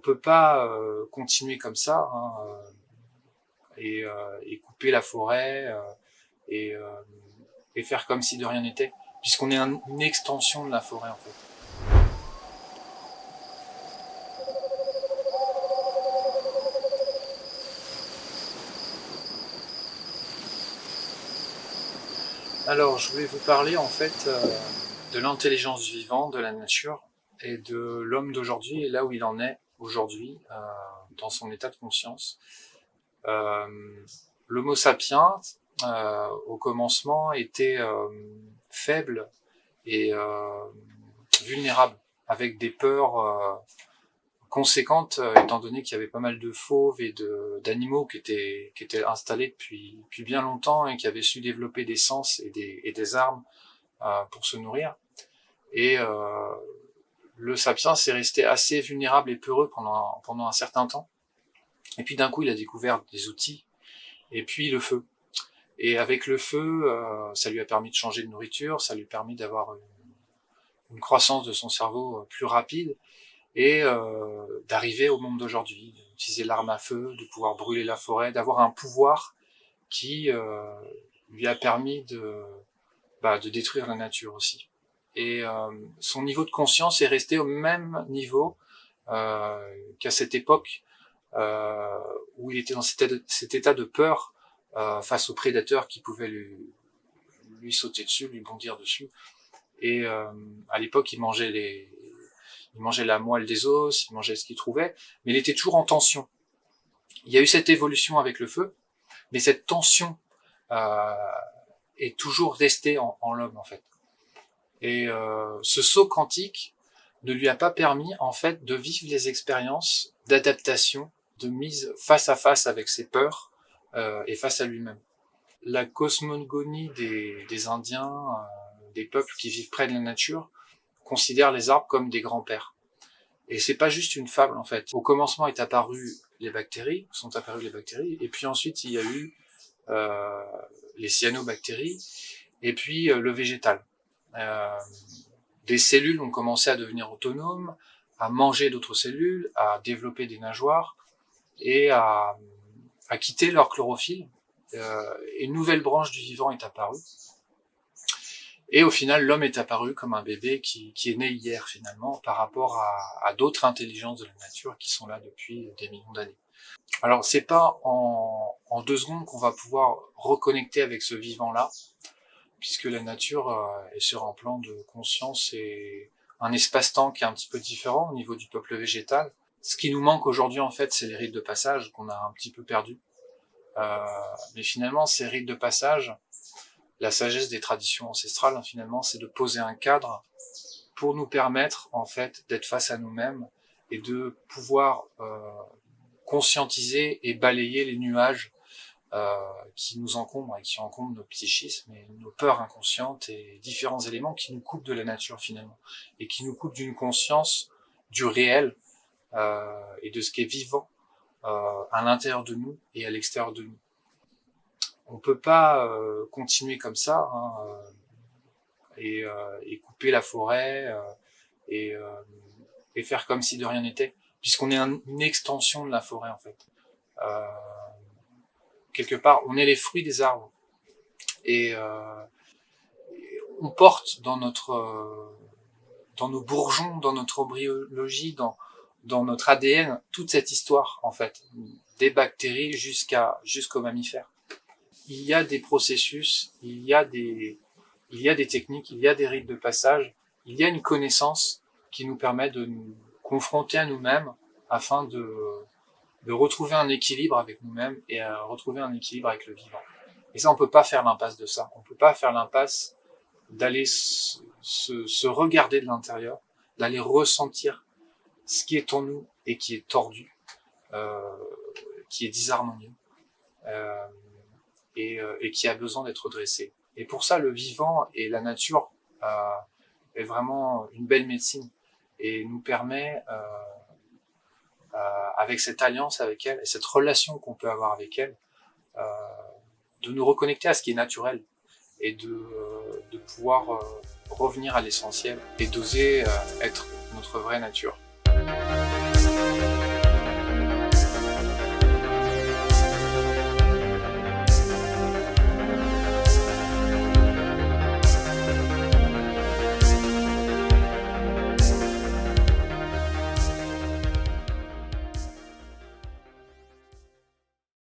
peut pas continuer comme ça, hein, et couper la forêt et, euh, et faire comme si de rien n'était, puisqu'on est une extension de la forêt en fait. Alors, je voulais vous parler en fait de l'intelligence vivante, de la nature et de l'homme d'aujourd'hui et là où il en est aujourd'hui dans son état de conscience. L'Homo sapiens, au commencement, était faible et vulnérable, avec des peurs conséquentes, étant donné qu'il y avait pas mal de fauves et d'animaux qui étaient installés depuis bien longtemps et qui avaient su développer des sens et des armes pour se nourrir. Et le sapiens est resté assez vulnérable et peureux pendant un certain temps. Et puis d'un coup, il a découvert des outils, et puis le feu. Et avec le feu, ça lui a permis de changer de nourriture, ça lui a permis d'avoir une croissance de son cerveau plus rapide, et d'arriver au monde d'aujourd'hui, d'utiliser l'arme à feu, de pouvoir brûler la forêt, d'avoir un pouvoir qui lui a permis de détruire la nature aussi. Et son niveau de conscience est resté au même niveau qu'à cette époque où il était dans cet état de peur face aux prédateurs qui pouvaient lui sauter dessus, lui bondir dessus. Et à l'époque, il mangeait la moelle des os, il mangeait ce qu'il trouvait, mais il était toujours en tension. Il y a eu cette évolution avec le feu, mais cette tension est toujours restée en l'homme en fait. Et ce saut quantique ne lui a pas permis en fait de vivre les expériences d'adaptation, de mise face à face avec ses peurs et face à lui-même. La cosmogonie des Indiens, des peuples qui vivent près de la nature, considèrent les arbres comme des grands-pères. Et c'est pas juste une fable en fait. Au commencement sont apparues les bactéries, et puis ensuite il y a eu les cyanobactéries, et puis le végétal. Des cellules ont commencé à devenir autonomes, à manger d'autres cellules, à développer des nageoires et à quitter leur chlorophylle. Et une nouvelle branche du vivant est apparue. Et au final, l'homme est apparu comme un bébé qui est né hier finalement par rapport à d'autres intelligences de la nature qui sont là depuis des millions d'années. Alors c'est pas en 2 secondes qu'on va pouvoir reconnecter avec ce vivant-là, puisque la nature est sur un plan de conscience et un espace-temps qui est un petit peu différent au niveau du peuple végétal. Ce qui nous manque aujourd'hui en fait, c'est les rites de passage qu'on a un petit peu perdus. Mais finalement, ces rites de passage, la sagesse des traditions ancestrales, finalement, c'est de poser un cadre pour nous permettre, en fait, d'être face à nous-mêmes et de pouvoir conscientiser et balayer les nuages qui nous encombrent et qui encombrent nos psychismes et nos peurs inconscientes et différents éléments qui nous coupent de la nature, finalement, et qui nous coupent d'une conscience du réel et de ce qui est vivant à l'intérieur de nous et à l'extérieur de nous. On peut pas continuer comme ça, hein, et couper la forêt et, euh, et faire comme si de rien n'était, puisqu'on est une extension de la forêt en fait. Quelque part, on est les fruits des arbres et on porte dans nos bourgeons, dans notre embryologie, dans notre ADN, toute cette histoire en fait, des bactéries jusqu'aux mammifères. Il y a des processus, il y a des techniques, il y a des rites de passage, il y a une connaissance qui nous permet de nous confronter à nous-mêmes afin de retrouver un équilibre avec nous-mêmes et retrouver un équilibre avec le vivant. Et ça, on peut pas faire l'impasse de ça. On peut pas faire l'impasse d'aller se regarder de l'intérieur, d'aller ressentir ce qui est en nous et qui est tordu, qui est disharmonieux. Et qui a besoin d'être dressé. Et pour ça, le vivant et la nature est vraiment une belle médecine et nous permet, avec cette alliance avec elle et cette relation qu'on peut avoir avec elle, de nous reconnecter à ce qui est naturel et de pouvoir revenir à l'essentiel et d'oser être notre vraie nature.